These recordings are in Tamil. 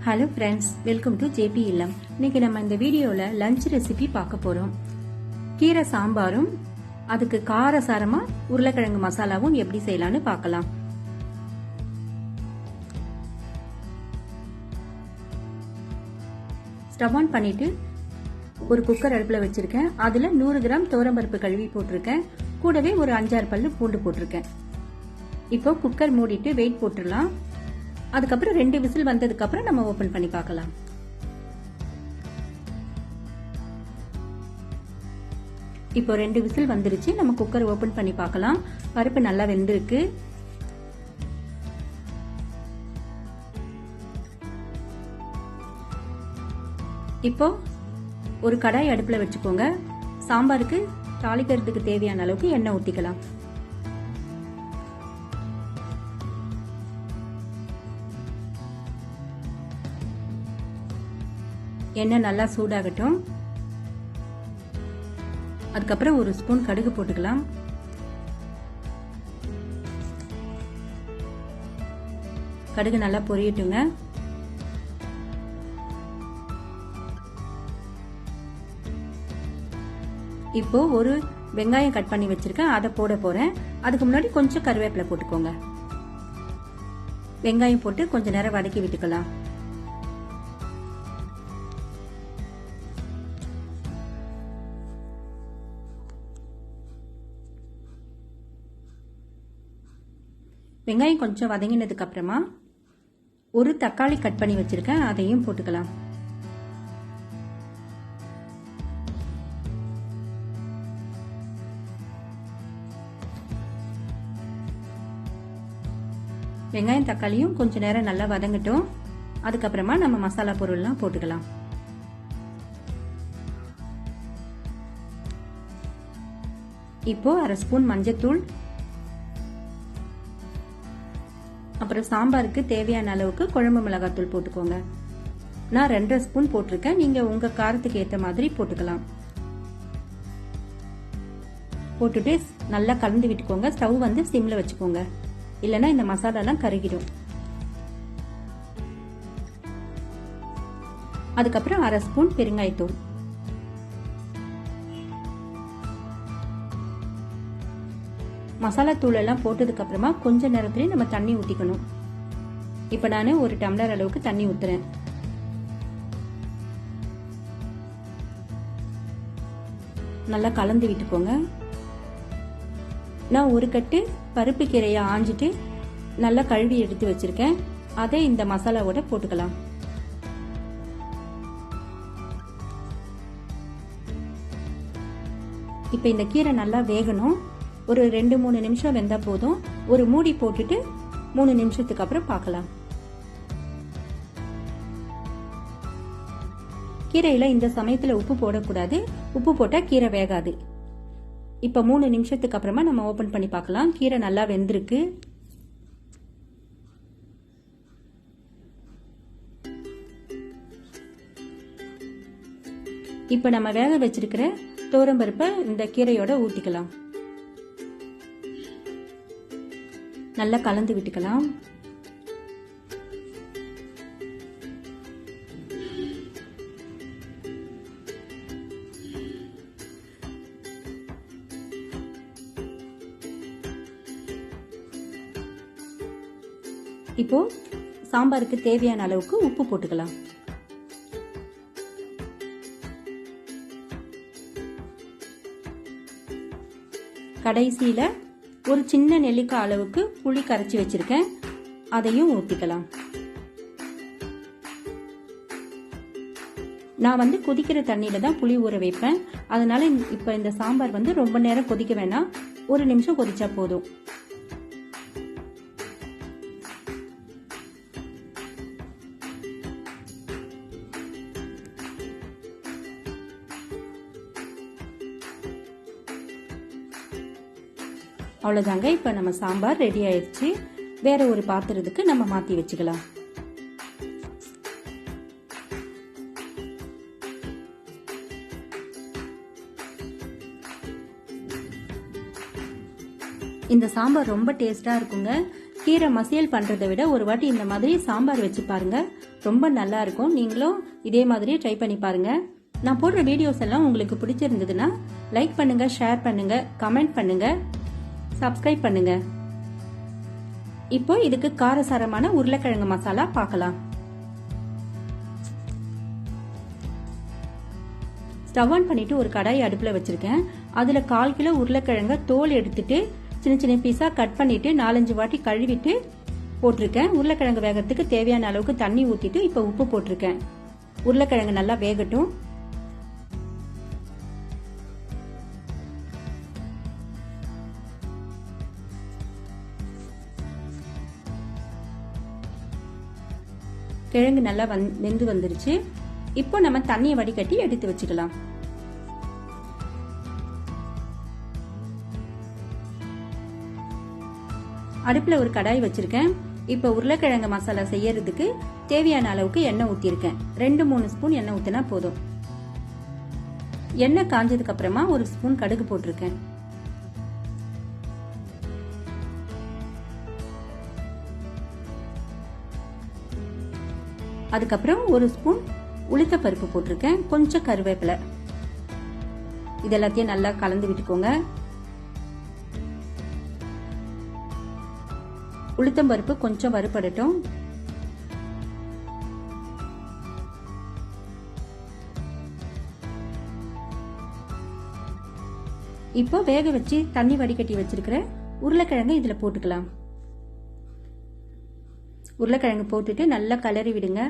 Hello friends, welcome to JPILLAM. இன்னைக்கு நம்ம இந்த வீடியோல லஞ்ச் ரெசிபி பார்க்க போறோம். கீரை சாம்பாரும் அதுக்கு காரசாரமா உருளைக்கிழங்கு மசாலாவும் எப்படி செய்யலாம்னு பார்க்கலாம். ஸ்டவ் ஆன் பண்ணிட்டு ஒரு குக்கர் அடுப்புல வச்சிருக்கேன். அதுல 100 கிராம் துவரம்பருப்பு கழுவி போட்டிருக்கேன். கூடவே ஒரு 5-6 பல்லு பூண்டு போட்டிருக்கேன். இப்போ குக்கர் மூடிட்டு வெயிட் போட்டுடலாம். அதுக்கப்புறம் 2 விசில் வந்ததுக்கு அப்புறம் நம்ம ஓபன் பண்ணி பார்க்கலாம். இப்போ 2 விசில் வந்துருச்சு. நம்ம குக்கர் ஓபன் பண்ணி பார்க்கலாம். பருப்பு நல்லா வெந்திருக்கு. இப்போ ஒரு கடாய் அடுப்புல வச்சுக்கோங்க. சாம்பாருக்கு தாளிக்கிறதுக்கு தேவையான அளவுக்கு எண்ணெய் ஊத்திக்கலாம். எண்ணெய் நல்லா சூடாகட்டும். அதுக்கப்புறம் ஒரு ஸ்பூன் கடுகு போட்டுக்கலாம். கடுகு நல்லா பொரியட்டுங்க. இப்போ ஒரு வெங்காயம் கட் பண்ணி வச்சிருக்கேன், அதை போட போறேன். அதுக்கு முன்னாடி கொஞ்சம் கருவேப்பிலை போட்டுக்கோங்க. வெங்காயம் போட்டு கொஞ்ச நேரம் வதக்கி விட்டுக்கலாம். வெங்காயம் கொஞ்சம் வதங்கினதுக்கு அப்புறமா ஒரு தக்காளி கட் பண்ணி வச்சிருக்கேன், அதையும் போட்டுக்கலாம். வெங்காயம் தக்காளியும் கொஞ்ச நேரம் நல்லா வதங்கட்டும். அதுக்கப்புறமா நம்ம மசாலா பொருள்லாம் போட்டுக்கலாம். இப்போ 1/2 ஸ்பூன் மஞ்சத்தூள், அப்புறம் சாம்பாருக்கு தேவையான அளவுக்கு குழம்பு மிளகாத்தூள் போட்டுக்கோங்க. நான் 2.5 ஸ்பூன் போட்டிருக்கேன். நீங்க உங்க காரத்துக்கு ஏத்த மாதிரி போட்டுக்கலாம். போட்டுட்டு நல்லா கலந்து விட்டுக்கோங்க. ஸ்டவ் வந்து சிம்ல வச்சுக்கோங்க, இல்லைன்னா இந்த மசாலாலாம் கருகிடும். அதுக்கப்புறம் 1/2 ஸ்பூன் பெருங்காயத்தூள், மசாலா தூள் எல்லாம் போட்டதுக்கு அப்புறமா கொஞ்ச நேரத்திலே நம்ம தண்ணி ஊத்திக்கணும். இப்ப நான் 1 டம்ளர் அளவுக்கு தண்ணி ஊத்துறேன். நல்லா கலந்து விட்டுக்கோங்க. நான் ஒரு கட்டு பருப்பு கீரையை ஆஞ்சிட்டு நல்லா கழுவி எடுத்து வச்சிருக்கேன். அதை இந்த மசாலாவோட போட்டுக்கலாம். இப்ப இந்த கீரை நல்லா வேகணும். ஒரு 2-3 நிமிஷம் வெந்தா போதும். ஒரு மூடி போட்டுட்டு 3 நிமிஷத்துக்கு அப்புறம் பார்க்கலாம். கீரையில இந்த சமயத்துல உப்பு போடக்கூடாது. உப்பு போட்டா கீரை வேகாது. இப்ப 3 நிமிஷத்துக்கு அப்புறமா நம்ம ஓபன் பண்ணி பார்க்கலாம். கீரை நல்லா வெந்திருக்கு. இப்ப நம்ம வேக வச்சிருக்கிற துவரம்பருப்பை இந்த கீரையோட ஊத்திக்கலாம். நல்லா கலந்து விட்டுக்கலாம். இப்போ சாம்பாருக்கு தேவையான அளவுக்கு உப்பு போட்டுக்கலாம். கடைசியில ஒரு சின்ன நெல்லிக்காய் அளவுக்கு புளி கரைச்சி வச்சிருக்கேன், அதையும் ஊத்திக்கலாம். நான் வந்து கொதிக்கிற தண்ணியில தான் புளி ஊற வைப்பேன். அதனால இப்ப இந்த சாம்பார் வந்து ரொம்ப நேரம் கொதிக்க வேணாம், 1 நிமிஷம் கொதிச்சா போதும். அவ்வளவுதாங்க. இப்ப நம்ம சாம்பார் ரெடி ஆயிடுச்சு. வேற ஒரு பாத்திரத்துக்கு நம்ம மாத்தி வச்சுக்கலாம். இந்த சாம்பார் ரொம்ப டேஸ்டா இருக்குங்க. கீரை மசியல் பண்றதை விட ஒரு வாட்டி இந்த மாதிரி சாம்பார் வச்சு பாருங்க, ரொம்ப நல்லா இருக்கும். நீங்களும் இதே மாதிரி ட்ரை பண்ணி பாருங்க. நான் போடுற வீடியோஸ் எல்லாம் உங்களுக்கு பிடிச்சிருந்ததுன்னா லைக் பண்ணுங்க, ஷேர் பண்ணுங்க, கமெண்ட் பண்ணுங்க, சப்ஸ்கிரைப் பண்ணுங்க. இப்போ இதுக்கு காரசாரமான உருளைக்கிழங்கு மசாலா பார்க்கலாம். ஸ்டவ் ஆன் பண்ணிட்டு ஒரு கடாய் அடுப்புல வச்சிருக்கேன். அதுல 1/4 கிலோ உருளைக்கிழங்க தோல் எடுத்துட்டு சின்ன சின்ன பீஸா கட் பண்ணிட்டு 4-5 வாட்டி கழுவிட்டு போட்டிருக்கேன். உருளைக்கிழங்கு வேகத்துக்கு தேவையான அளவுக்கு தண்ணி ஊத்திட்டு இப்ப உப்பு போட்டிருக்கேன். உருளைக்கிழங்கு நல்லா வேகட்டும். கிழங்கு நல்லா வெந்து வந்துருச்சு. இப்போ நம்ம தண்ணியை வடிகட்டி எடுத்து வச்சுக்கலாம். அடுப்புல ஒரு கடாய் வச்சிருக்கேன். இப்ப உருளைக்கிழங்கு மசாலா செய்யறதுக்கு தேவையான அளவுக்கு எண்ணெய் ஊத்திருக்கேன். 2-3 ஸ்பூன் எண்ணெய் ஊத்தினா போதும். எண்ணெய் காஞ்சதுக்கு அப்புறமா 1 ஸ்பூன் கடுகு போட்டிருக்கேன். அதுக்கப்புறம் 1 ஸ்பூன் உளுத்த பருப்பு போட்டிருக்கேன். கொஞ்சம் கருவேப்பிலை. இது எல்லாத்தையும் நல்லா கலந்து விட்டுக்கோங்க. உளுத்தம் பருப்பு கொஞ்சம் வறுபடட்டும். இப்போ வேக வச்சு தண்ணி வடிகட்டி வச்சிருக்கிற உருளைக்கிழங்கு இதுல போட்டுக்கலாம். உருளைக்கிழங்கு போட்டுட்டு நல்லா கலரி விடுங்க.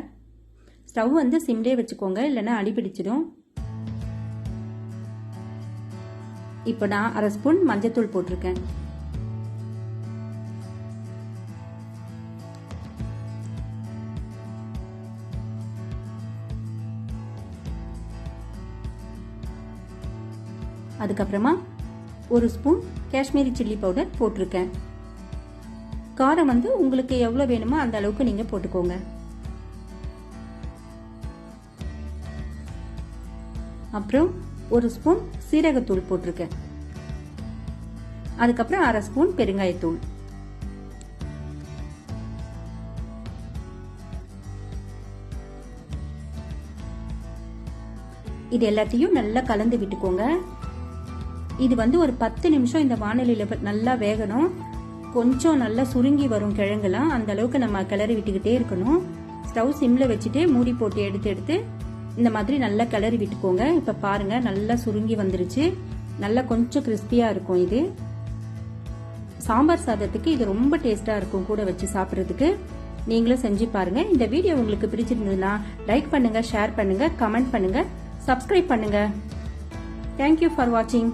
ஸ்டவ் சிம்லே வச்சுக்கோங்க, இல்லைன்னா அடிபிடிச்சிடும். இப்போ நான் 1/2 ஸ்பூன் மஞ்சத்தூள் போட்டிருக்கேன். அதுக்கப்புறமா 1 ஸ்பூன் காஷ்மீரி சில்லி பவுடர் போட்டிருக்கேன். காரம் உங்களுக்கு எவ்வளவு வேணுமோ அந்த அளவுக்கு நீங்க போட்டுக்கோங்க. அப்புறம் 1 ஸ்பூன் சீரகத்தூள் போட்டிருக்கேன். அதுக்கப்புறம் 1/2 ஸ்பூன் பெருங்காயத்தூள். இது எல்லாத்தையும் நல்லா கலந்து விட்டுக்கோங்க. இது ஒரு 10 நிமிஷம் இந்த வாணலியில நல்லா வேகணும். கொஞ்சம் நல்லா சுருங்கி வரும் கிழங்குலாம், அந்த அளவுக்கு நம்ம கிளறி விட்டுக்கிட்டே இருக்கணும். ஸ்டவ் சிம்ல வச்சுட்டு மூடி போட்டு எடுத்து இந்த மாதிரி நல்லா கிளறி விட்டுக்கோங்க. இப்ப பாருங்க நல்லா சுருங்கி வந்துருச்சு. நல்லா கொஞ்சம் கிறிஸ்பியா இருக்கும். இது சாம்பார் சாதத்துக்கு இது ரொம்ப டேஸ்டா இருக்கும், கூட வச்சு சாப்பிட்றதுக்கு. நீங்களும் செஞ்சு பாருங்க. இந்த வீடியோ உங்களுக்கு பிடிச்சிருந்ததுன்னா லைக் பண்ணுங்க, ஷேர் பண்ணுங்க, கமெண்ட் பண்ணுங்க, சப்ஸ்கிரைப் பண்ணுங்க. தேங்க்யூ ஃபார் வாட்சிங்.